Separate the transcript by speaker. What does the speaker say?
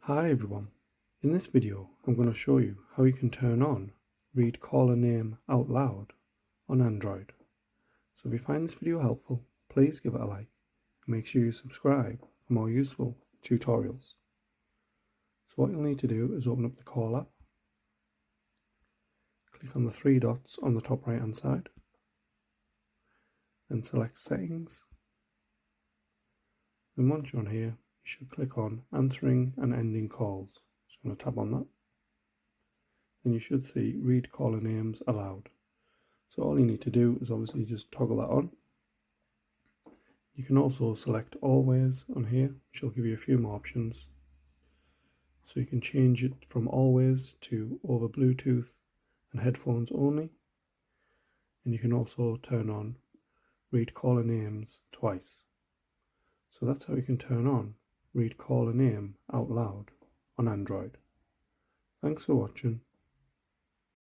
Speaker 1: Hi everyone, in this video I'm going to show you how you can turn on Read Caller Name Out Loud on Android. So if you find this video helpful, please give it a like and make sure you subscribe for more useful tutorials. So what you'll need to do is open up the Call app, click on the three dots on the top right hand side, then select Settings. Then once you're on here, you should click on Answering and Ending Calls. So I'm going to tap on that. Then you should see Read Caller Names Aloud. So all you need to do is obviously just toggle that on. You can also select Always on here, which will give you a few more options. So you can change it from Always to over Bluetooth and headphones only. And you can also turn on Read Caller Names twice. So that's how you can turn on Read Caller Name Out Loud on Android. Thanks for watching.